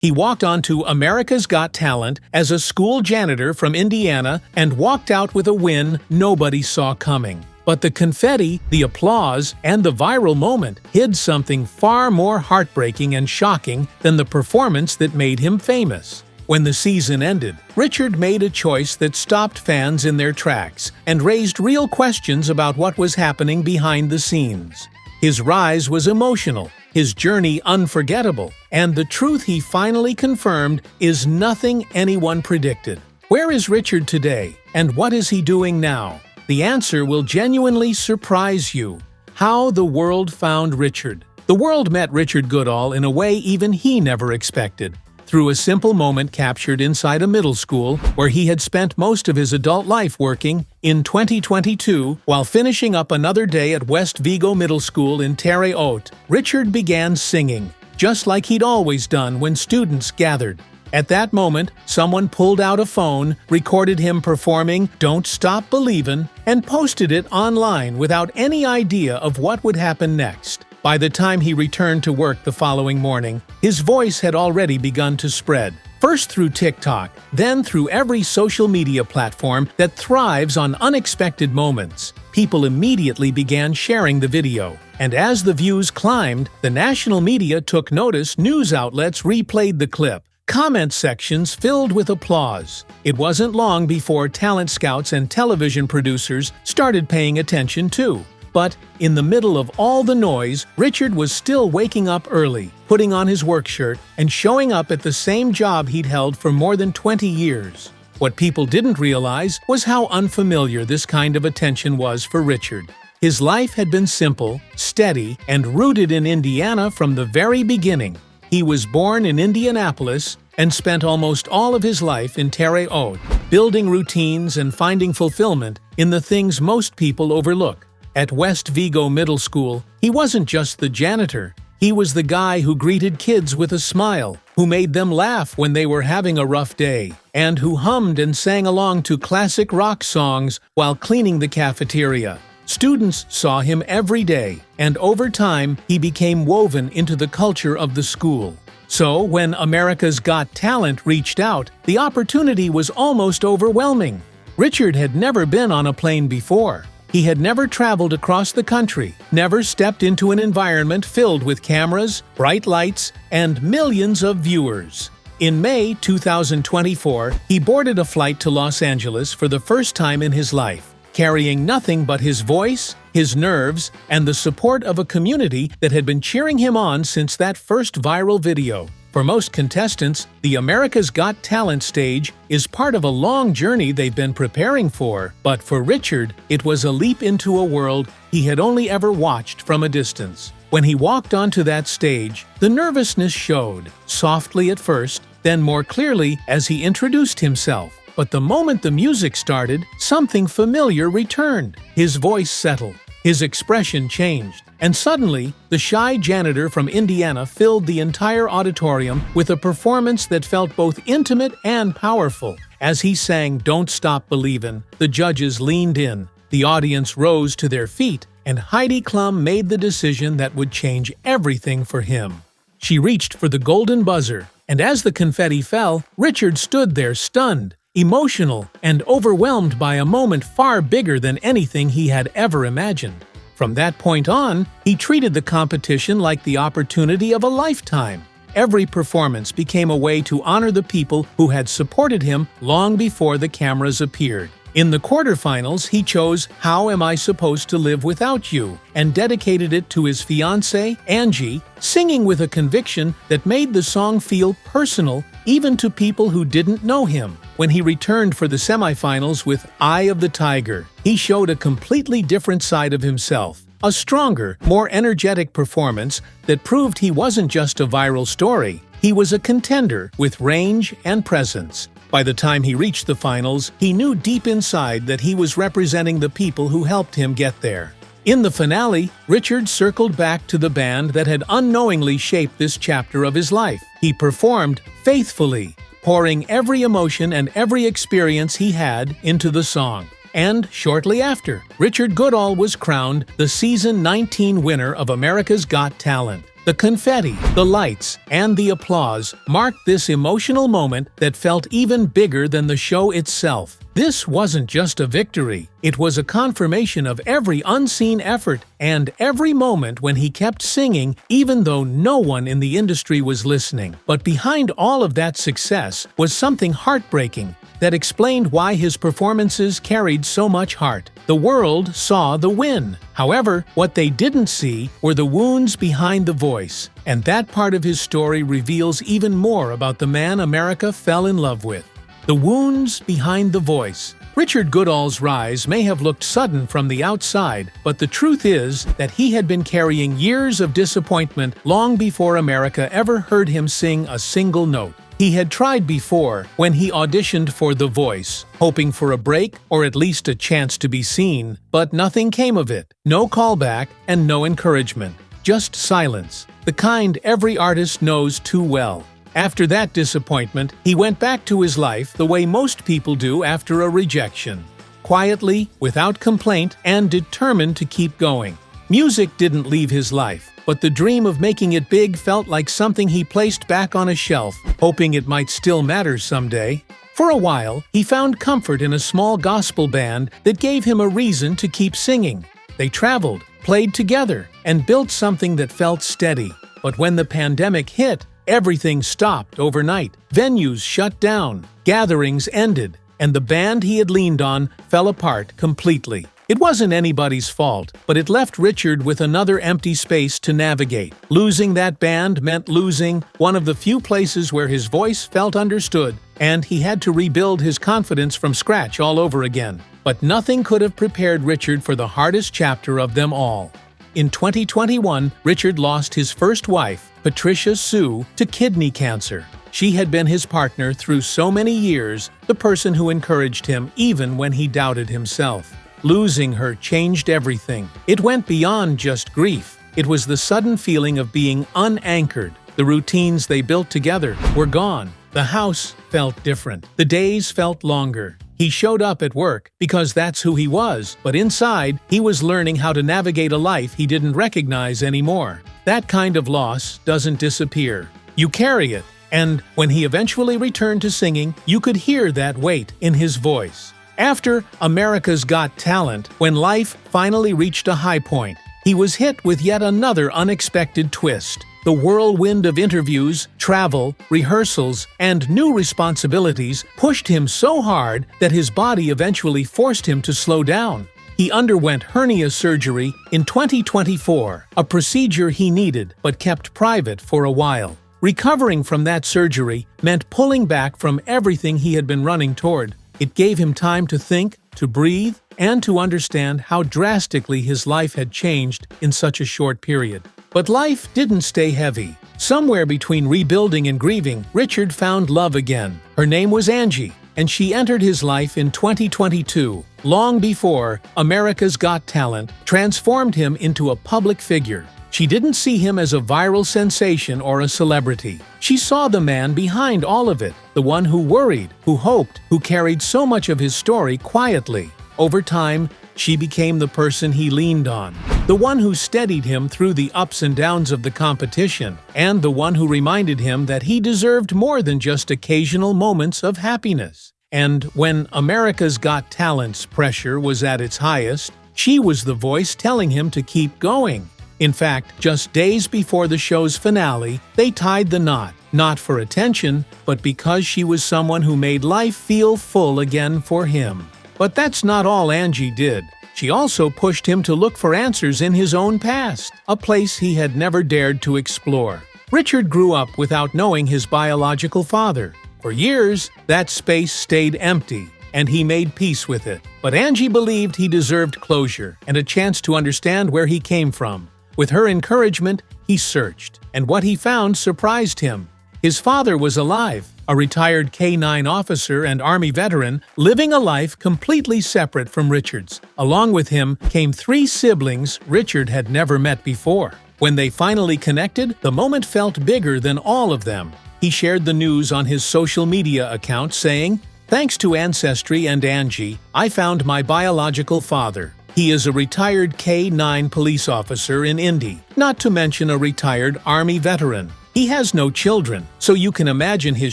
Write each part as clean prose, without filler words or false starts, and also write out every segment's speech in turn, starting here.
He walked onto America's Got Talent as a school janitor from Indiana and walked out with a win nobody saw coming. But the confetti, the applause, and the viral moment hid something far more heartbreaking and shocking than the performance that made him famous. When the season ended, Richard made a choice that stopped fans in their tracks and raised real questions about what was happening behind the scenes. His rise was emotional, his journey unforgettable, and the truth he finally confirmed is nothing anyone predicted. Where is Richard today, and what is he doing now? The answer will genuinely surprise you. How the world found Richard. The world met Richard Goodall in a way even he never expected. Through a simple moment captured inside a middle school where he had spent most of his adult life working, in 2022, while finishing up another day at West Vigo Middle School in Terre Haute, Richard began singing, just like he'd always done when students gathered. At that moment, someone pulled out a phone, recorded him performing "Don't Stop Believin'," and posted it online without any idea of what would happen next. By the time he returned to work the following morning, his voice had already begun to spread. First through TikTok, then through every social media platform that thrives on unexpected moments. People immediately began sharing the video. And as the views climbed, the national media took notice. News outlets replayed the clip. Comment sections filled with applause. It wasn't long before talent scouts and television producers started paying attention too. But in the middle of all the noise, Richard was still waking up early, putting on his work shirt, and showing up at the same job he'd held for more than 20 years. What people didn't realize was how unfamiliar this kind of attention was for Richard. His life had been simple, steady, and rooted in Indiana from the very beginning. He was born in Indianapolis and spent almost all of his life in Terre Haute, building routines and finding fulfillment in the things most people overlook. At West Vigo Middle School, he wasn't just the janitor. He was the guy who greeted kids with a smile, who made them laugh when they were having a rough day, and who hummed and sang along to classic rock songs while cleaning the cafeteria. Students saw him every day, and over time, he became woven into the culture of the school. So, when America's Got Talent reached out, the opportunity was almost overwhelming. Richard had never been on a plane before. He had never traveled across the country, never stepped into an environment filled with cameras, bright lights, and millions of viewers. In May 2024, he boarded a flight to Los Angeles for the first time in his life, carrying nothing but his voice, his nerves, and the support of a community that had been cheering him on since that first viral video. For most contestants, the America's Got Talent stage is part of a long journey they've been preparing for, but for Richard, it was a leap into a world he had only ever watched from a distance. When he walked onto that stage, the nervousness showed, softly at first, then more clearly as he introduced himself. But the moment the music started, something familiar returned. His voice settled. His expression changed, and suddenly, the shy janitor from Indiana filled the entire auditorium with a performance that felt both intimate and powerful. As he sang "Don't Stop Believin'," the judges leaned in, the audience rose to their feet, and Heidi Klum made the decision that would change everything for him. She reached for the golden buzzer, and as the confetti fell, Richard stood there stunned, emotional, and overwhelmed by a moment far bigger than anything he had ever imagined. From that point on, he treated the competition like the opportunity of a lifetime. Every performance became a way to honor the people who had supported him long before the cameras appeared. In the quarterfinals, he chose "How Am I Supposed to Live Without You" and dedicated it to his fiancée, Angie, singing with a conviction that made the song feel personal even to people who didn't know him. When he returned for the semifinals with "Eye of the Tiger," he showed a completely different side of himself. A stronger, more energetic performance that proved he wasn't just a viral story. He was a contender with range and presence. By the time he reached the finals, he knew deep inside that he was representing the people who helped him get there. In the finale, Richard circled back to the band that had unknowingly shaped this chapter of his life. He performed faithfully, pouring every emotion and every experience he had into the song. And shortly after, Richard Goodall was crowned the Season 19 winner of America's Got Talent. The confetti, the lights, and the applause marked this emotional moment that felt even bigger than the show itself. This wasn't just a victory, it was a confirmation of every unseen effort and every moment when he kept singing even though no one in the industry was listening. But behind all of that success was something heartbreaking that explained why his performances carried so much heart. The world saw the win. However, what they didn't see were the wounds behind the voice, and that part of his story reveals even more about the man America fell in love with. The wounds behind the voice. Richard Goodall's rise may have looked sudden from the outside, but the truth is that he had been carrying years of disappointment long before America ever heard him sing a single note. He had tried before when he auditioned for The Voice, hoping for a break or at least a chance to be seen, but nothing came of it. No callback and no encouragement. Just silence, the kind every artist knows too well. After that disappointment, he went back to his life the way most people do after a rejection. Quietly, without complaint, and determined to keep going. Music didn't leave his life, but the dream of making it big felt like something he placed back on a shelf, hoping it might still matter someday. For a while, he found comfort in a small gospel band that gave him a reason to keep singing. They traveled, played together, and built something that felt steady. But when the pandemic hit, everything stopped overnight. Venues shut down, gatherings ended, and the band he had leaned on fell apart completely. It wasn't anybody's fault, but it left Richard with another empty space to navigate. Losing that band meant losing one of the few places where his voice felt understood, and he had to rebuild his confidence from scratch all over again. But nothing could have prepared Richard for the hardest chapter of them all. In 2021, Richard lost his first wife, Patricia Sue, to kidney cancer. She had been his partner through so many years, the person who encouraged him even when he doubted himself. Losing her changed everything. It went beyond just grief. It was the sudden feeling of being unanchored. The routines they built together were gone. The house felt different. The days felt longer. He showed up at work because that's who he was, but inside, he was learning how to navigate a life he didn't recognize anymore. That kind of loss doesn't disappear. You carry it, and when he eventually returned to singing, you could hear that weight in his voice. After America's Got Talent, when life finally reached a high point, he was hit with yet another unexpected twist. The whirlwind of interviews, travel, rehearsals, and new responsibilities pushed him so hard that his body eventually forced him to slow down. He underwent hernia surgery in 2024, a procedure he needed but kept private for a while. Recovering from that surgery meant pulling back from everything he had been running toward. It gave him time to think, to breathe, and to understand how drastically his life had changed in such a short period. But life didn't stay heavy. Somewhere between rebuilding and grieving, Richard found love again. Her name was Angie, and she entered his life in 2022, long before America's Got Talent transformed him into a public figure. She didn't see him as a viral sensation or a celebrity. She saw the man behind all of it, the one who worried, who hoped, who carried so much of his story quietly. Over time, she became the person he leaned on, the one who steadied him through the ups and downs of the competition, and the one who reminded him that he deserved more than just occasional moments of happiness. And when America's Got Talent's pressure was at its highest, she was the voice telling him to keep going. In fact, just days before the show's finale, they tied the knot, not for attention, but because she was someone who made life feel full again for him. But that's not all Angie did. She also pushed him to look for answers in his own past, a place he had never dared to explore. Richard grew up without knowing his biological father. For years, that space stayed empty, and he made peace with it. But Angie believed he deserved closure and a chance to understand where he came from. With her encouragement, he searched, and what he found surprised him. His father was alive, a retired K-9 officer and Army veteran, living a life completely separate from Richard's. Along with him came 3 siblings Richard had never met before. When they finally connected, the moment felt bigger than all of them. He shared the news on his social media account saying, "Thanks to Ancestry and Angie, I found my biological father. He is a retired K-9 police officer in Indy, not to mention a retired Army veteran. He has no children, so you can imagine his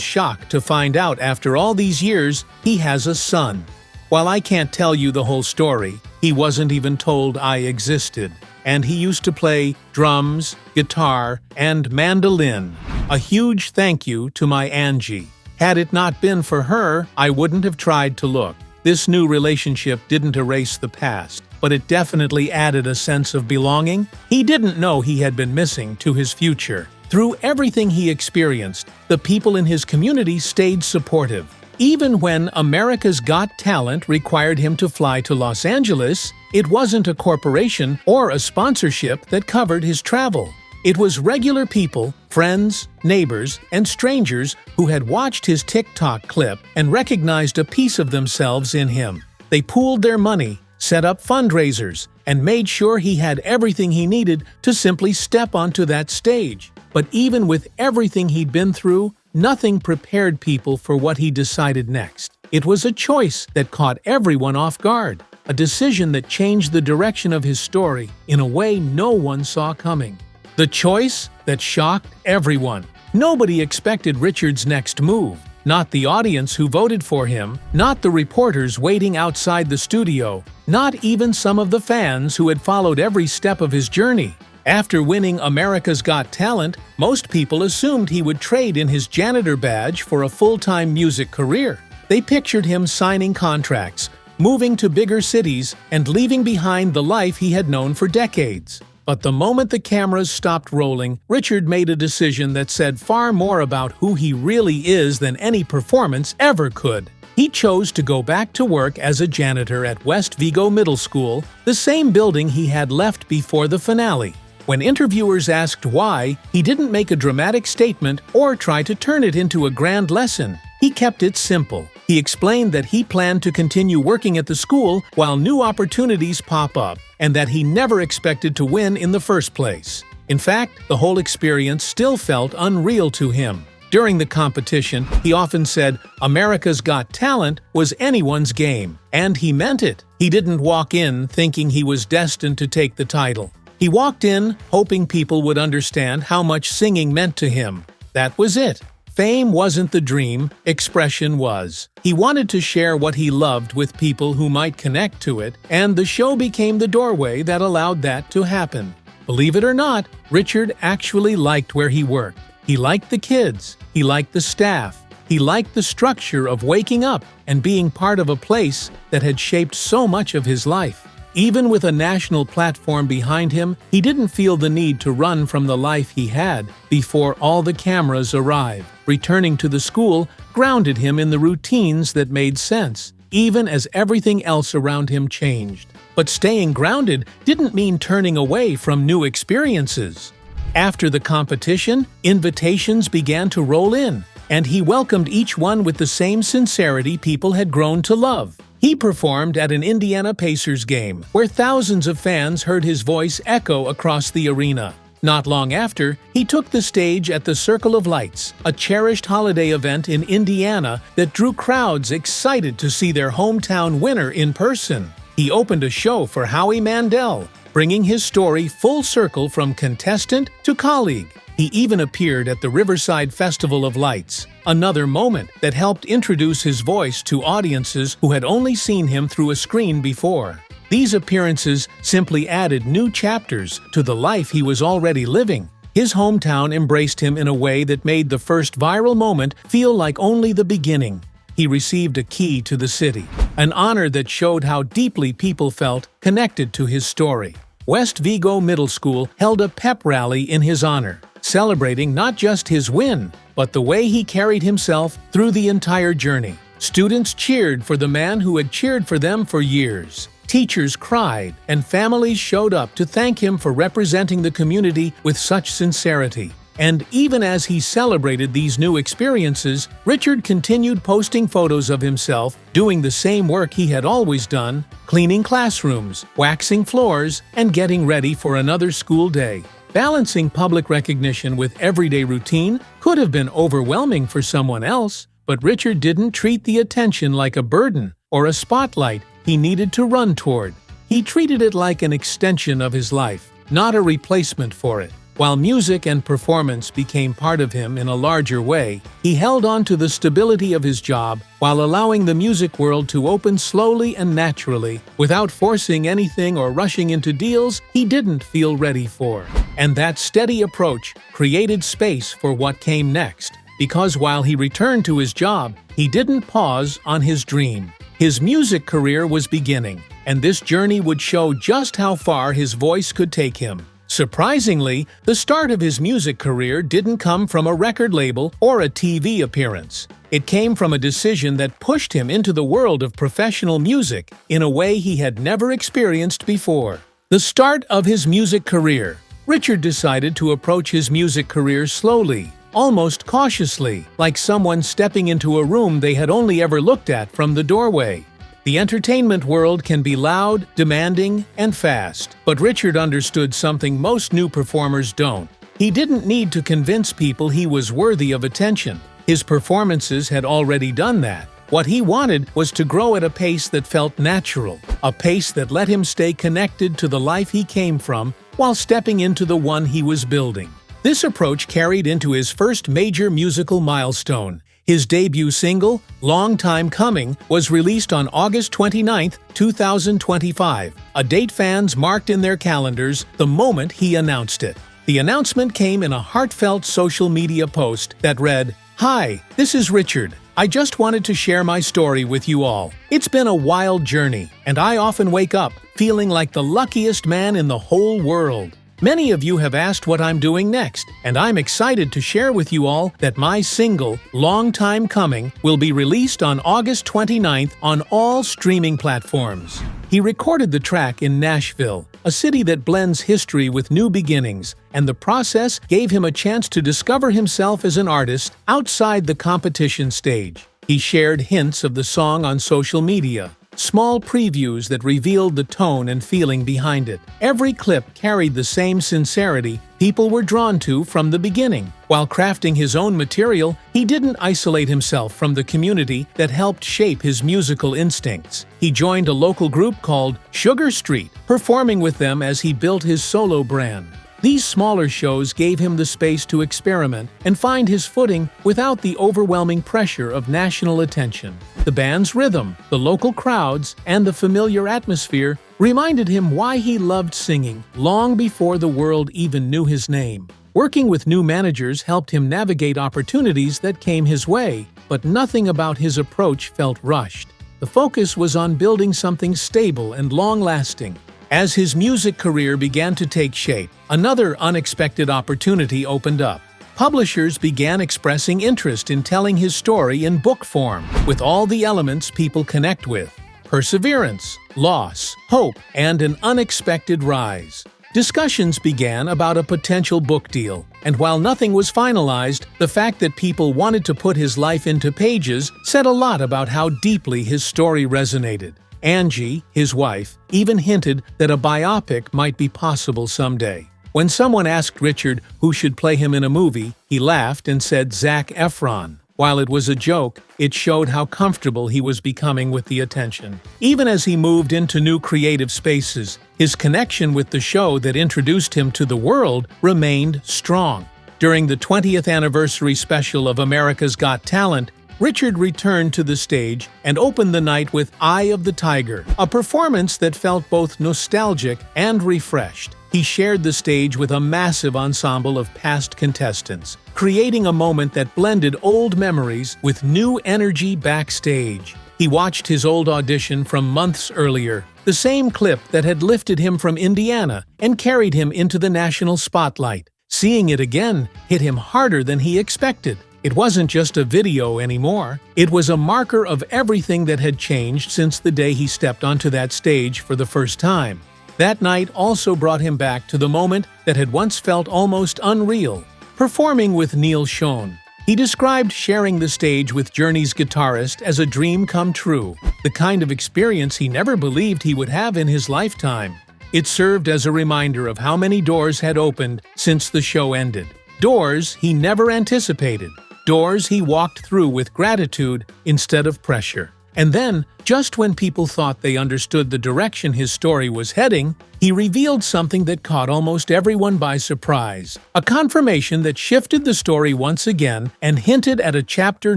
shock to find out after all these years he has a son. While I can't tell you the whole story, he wasn't even told I existed. And he used to play drums, guitar, and mandolin. A huge thank you to my Angie. Had it not been for her, I wouldn't have tried to look. This new relationship didn't erase the past, but it definitely added a sense of belonging. He didn't know he had been missing to his future. Through everything he experienced, the people in his community stayed supportive. Even when America's Got Talent required him to fly to Los Angeles, it wasn't a corporation or a sponsorship that covered his travel. It was regular people, friends, neighbors, and strangers who had watched his TikTok clip and recognized a piece of themselves in him. They pooled their money, set up fundraisers, and made sure he had everything he needed to simply step onto that stage. But even with everything he'd been through, nothing prepared people for what he decided next. It was a choice that caught everyone off guard, a decision that changed the direction of his story in a way no one saw coming. The choice that shocked everyone. Nobody expected Richard's next move. Not the audience who voted for him, not the reporters waiting outside the studio, not even some of the fans who had followed every step of his journey. After winning America's Got Talent, most people assumed he would trade in his janitor badge for a full-time music career. They pictured him signing contracts, moving to bigger cities, and leaving behind the life he had known for decades. But the moment the cameras stopped rolling, Richard made a decision that said far more about who he really is than any performance ever could. He chose to go back to work as a janitor at West Vigo Middle School, the same building he had left before the finale. When interviewers asked why, he didn't make a dramatic statement or try to turn it into a grand lesson. He kept it simple. He explained that he planned to continue working at the school while new opportunities pop up, and that he never expected to win in the first place. In fact, the whole experience still felt unreal to him. During the competition, he often said, "America's Got Talent was anyone's game," and he meant it. He didn't walk in thinking he was destined to take the title. He walked in hoping people would understand how much singing meant to him. That was it. Fame wasn't the dream, expression was. He wanted to share what he loved with people who might connect to it, and the show became the doorway that allowed that to happen. Believe it or not, Richard actually liked where he worked. He liked the kids. He liked the staff. He liked the structure of waking up and being part of a place that had shaped so much of his life. Even with a national platform behind him, he didn't feel the need to run from the life he had before all the cameras arrived. Returning to the school grounded him in the routines that made sense, even as everything else around him changed. But staying grounded didn't mean turning away from new experiences. After the competition, invitations began to roll in, and he welcomed each one with the same sincerity people had grown to love. He performed at an Indiana Pacers game, where thousands of fans heard his voice echo across the arena. Not long after, he took the stage at the Circle of Lights, a cherished holiday event in Indiana that drew crowds excited to see their hometown winner in person. He opened a show for Howie Mandel, bringing his story full circle from contestant to colleague. He even appeared at the Riverside Festival of Lights, another moment that helped introduce his voice to audiences who had only seen him through a screen before. These appearances simply added new chapters to the life he was already living. His hometown embraced him in a way that made the first viral moment feel like only the beginning. He received a key to the city, an honor that showed how deeply people felt connected to his story. West Vigo Middle School held a pep rally in his honor, celebrating not just his win, but the way he carried himself through the entire journey. Students cheered for the man who had cheered for them for years. Teachers cried, and families showed up to thank him for representing the community with such sincerity. And even as he celebrated these new experiences, Richard continued posting photos of himself doing the same work he had always done, cleaning classrooms, waxing floors, and getting ready for another school day. Balancing public recognition with everyday routine could have been overwhelming for someone else, but Richard didn't treat the attention like a burden or a spotlight he needed to run toward. He treated it like an extension of his life, not a replacement for it. While music and performance became part of him in a larger way, he held on to the stability of his job while allowing the music world to open slowly and naturally, without forcing anything or rushing into deals he didn't feel ready for. And that steady approach created space for what came next, because while he returned to his job, he didn't pause on his dream. His music career was beginning, and this journey would show just how far his voice could take him. Surprisingly, the start of his music career didn't come from a record label or a TV appearance. It came from a decision that pushed him into the world of professional music in a way he had never experienced before. The start of his music career. Richard decided to approach his music career slowly, almost cautiously, like someone stepping into a room they had only ever looked at from the doorway. The entertainment world can be loud, demanding, and fast, but Richard understood something most new performers don't. He didn't need to convince people he was worthy of attention. His performances had already done that. What he wanted was to grow at a pace that felt natural, a pace that let him stay connected to the life he came from while stepping into the one he was building. This approach carried into his first major musical milestone. His debut single, Long Time Coming, was released on August 29, 2025, a date fans marked in their calendars the moment he announced it. The announcement came in a heartfelt social media post that read, "Hi, this is Richard. I just wanted to share my story with you all. It's been a wild journey, and I often wake up feeling like the luckiest man in the whole world. Many of you have asked what I'm doing next, and I'm excited to share with you all that my single, Long Time Coming, will be released on August 29th on all streaming platforms." He recorded the track in Nashville, a city that blends history with new beginnings, and the process gave him a chance to discover himself as an artist outside the competition stage. He shared hints of the song on social media, small previews that revealed the tone and feeling behind it. Every clip carried the same sincerity people were drawn to from the beginning. While crafting his own material, he didn't isolate himself from the community that helped shape his musical instincts. He joined a local group called Sugar Street, performing with them as he built his solo brand. These smaller shows gave him the space to experiment and find his footing without the overwhelming pressure of national attention. The band's rhythm, the local crowds, and the familiar atmosphere reminded him why he loved singing long before the world even knew his name. Working with new managers helped him navigate opportunities that came his way, but nothing about his approach felt rushed. The focus was on building something stable and long-lasting. As his music career began to take shape, another unexpected opportunity opened up. Publishers began expressing interest in telling his story in book form, with all the elements people connect with: perseverance, loss, hope, and an unexpected rise. Discussions began about a potential book deal, and while nothing was finalized, the fact that people wanted to put his life into pages said a lot about how deeply his story resonated. Angie, his wife, even hinted that a biopic might be possible someday. When someone asked Richard who should play him in a movie, he laughed and said Zac Efron. While it was a joke, it showed how comfortable he was becoming with the attention. Even as he moved into new creative spaces, his connection with the show that introduced him to the world remained strong. During the 20th anniversary special of America's Got Talent, Richard returned to the stage and opened the night with Eye of the Tiger, a performance that felt both nostalgic and refreshed. He shared the stage with a massive ensemble of past contestants, creating a moment that blended old memories with new energy backstage. He watched his old audition from months earlier, the same clip that had lifted him from Indiana and carried him into the national spotlight. Seeing it again hit him harder than he expected. It wasn't just a video anymore. It was a marker of everything that had changed since the day he stepped onto that stage for the first time. That night also brought him back to the moment that had once felt almost unreal, performing with Neil Schon. He described sharing the stage with Journey's guitarist as a dream come true, the kind of experience he never believed he would have in his lifetime. It served as a reminder of how many doors had opened since the show ended. Doors he never anticipated. Doors he walked through with gratitude instead of pressure. And then, just when people thought they understood the direction his story was heading, he revealed something that caught almost everyone by surprise. A confirmation that shifted the story once again and hinted at a chapter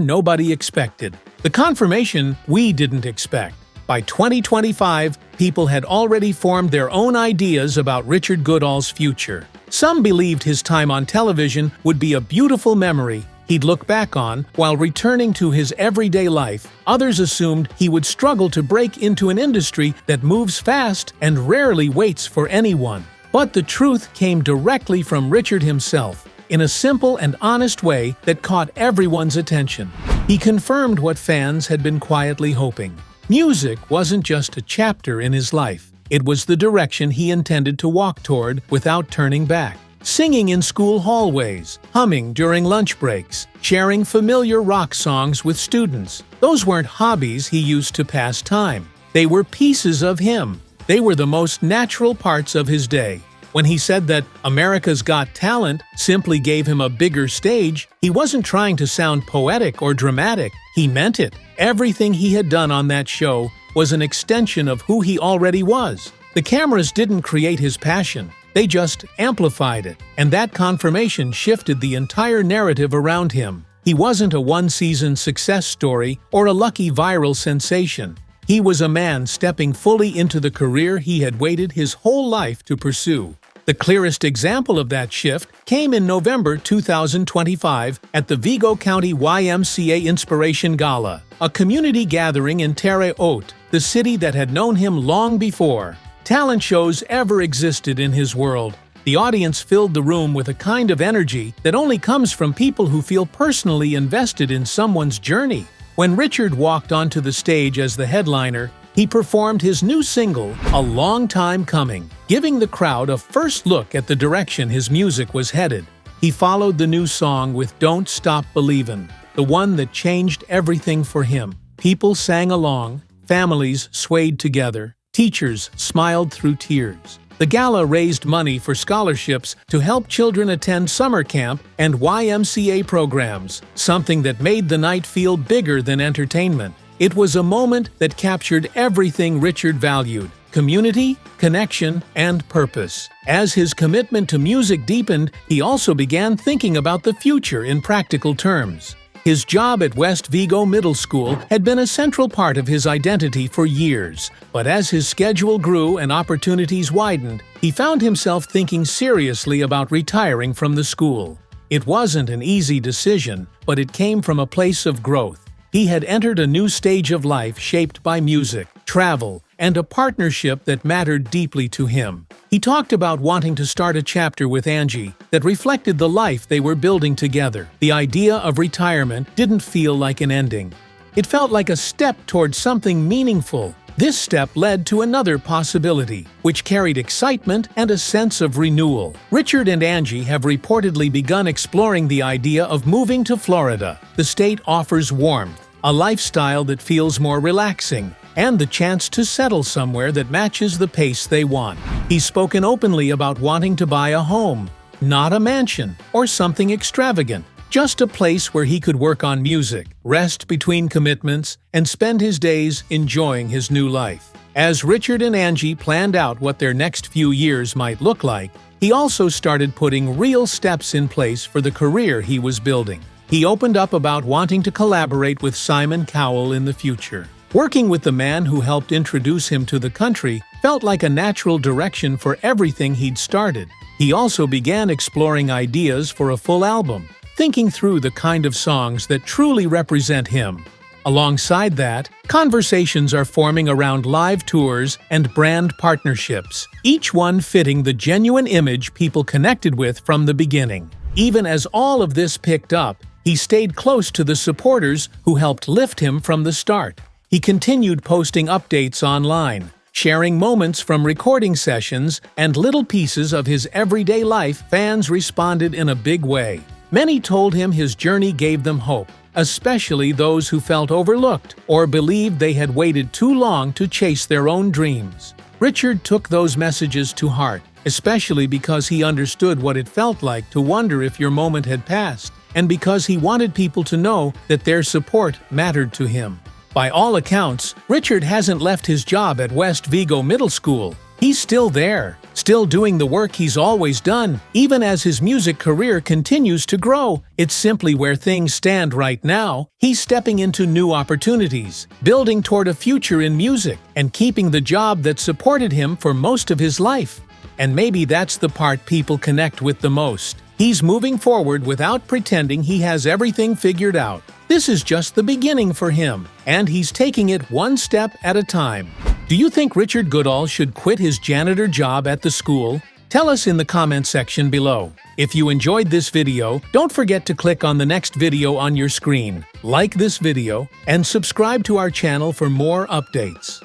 nobody expected. The confirmation we didn't expect. By 2025, people had already formed their own ideas about Richard Goodall's future. Some believed his time on television would be a beautiful memory he'd look back on while returning to his everyday life. Others assumed he would struggle to break into an industry that moves fast and rarely waits for anyone. But the truth came directly from Richard himself, in a simple and honest way that caught everyone's attention. He confirmed what fans had been quietly hoping. Music wasn't just a chapter in his life. It was the direction he intended to walk toward without turning back. Singing in school hallways, humming during lunch breaks, sharing familiar rock songs with students. Those weren't hobbies he used to pass time. They were pieces of him. They were the most natural parts of his day. When he said that America's Got Talent simply gave him a bigger stage, he wasn't trying to sound poetic or dramatic. He meant it. Everything he had done on that show was an extension of who he already was. The cameras didn't create his passion. They just amplified it, and that confirmation shifted the entire narrative around him. He wasn't a one-season success story or a lucky viral sensation. He was a man stepping fully into the career he had waited his whole life to pursue. The clearest example of that shift came in November 2025 at the Vigo County YMCA Inspiration Gala, a community gathering in Terre Haute, the city that had known him long before talent shows ever existed in his world. The audience filled the room with a kind of energy that only comes from people who feel personally invested in someone's journey. When Richard walked onto the stage as the headliner, he performed his new single, A Long Time Coming, giving the crowd a first look at the direction his music was headed. He followed the new song with Don't Stop Believin', the one that changed everything for him. People sang along, families swayed together, teachers smiled through tears. The gala raised money for scholarships to help children attend summer camp and YMCA programs, something that made the night feel bigger than entertainment. It was a moment that captured everything Richard valued: community, connection, and purpose. As his commitment to music deepened, he also began thinking about the future in practical terms. His job at West Vigo Middle School had been a central part of his identity for years, but as his schedule grew and opportunities widened, he found himself thinking seriously about retiring from the school. It wasn't an easy decision, but it came from a place of growth. He had entered a new stage of life shaped by music, travel, and a partnership that mattered deeply to him. He talked about wanting to start a chapter with Angie that reflected the life they were building together. The idea of retirement didn't feel like an ending. It felt like a step towards something meaningful. This step led to another possibility, which carried excitement and a sense of renewal. Richard and Angie have reportedly begun exploring the idea of moving to Florida. The state offers warmth, a lifestyle that feels more relaxing, and the chance to settle somewhere that matches the pace they want. He's spoken openly about wanting to buy a home, not a mansion or something extravagant, just a place where he could work on music, rest between commitments, and spend his days enjoying his new life. As Richard and Angie planned out what their next few years might look like, he also started putting real steps in place for the career he was building. He opened up about wanting to collaborate with Simon Cowell in the future. Working with the man who helped introduce him to the country felt like a natural direction for everything he'd started. He also began exploring ideas for a full album, thinking through the kind of songs that truly represent him. Alongside that, conversations are forming around live tours and brand partnerships, each one fitting the genuine image people connected with from the beginning. Even as all of this picked up, he stayed close to the supporters who helped lift him from the start. He continued posting updates online, sharing moments from recording sessions and little pieces of his everyday life. Fans responded in a big way. Many told him his journey gave them hope, especially those who felt overlooked or believed they had waited too long to chase their own dreams. Richard took those messages to heart, especially because he understood what it felt like to wonder if your moment had passed, and because he wanted people to know that their support mattered to him. By all accounts, Richard hasn't left his job at West Vigo Middle School. He's still there, still doing the work he's always done, even as his music career continues to grow. It's simply where things stand right now. He's stepping into new opportunities, building toward a future in music, and keeping the job that supported him for most of his life. And maybe that's the part people connect with the most. He's moving forward without pretending he has everything figured out. This is just the beginning for him, and he's taking it one step at a time. Do you think Richard Goodall should quit his janitor job at the school? Tell us in the comment section below. If you enjoyed this video, don't forget to click on the next video on your screen, like this video, and subscribe to our channel for more updates.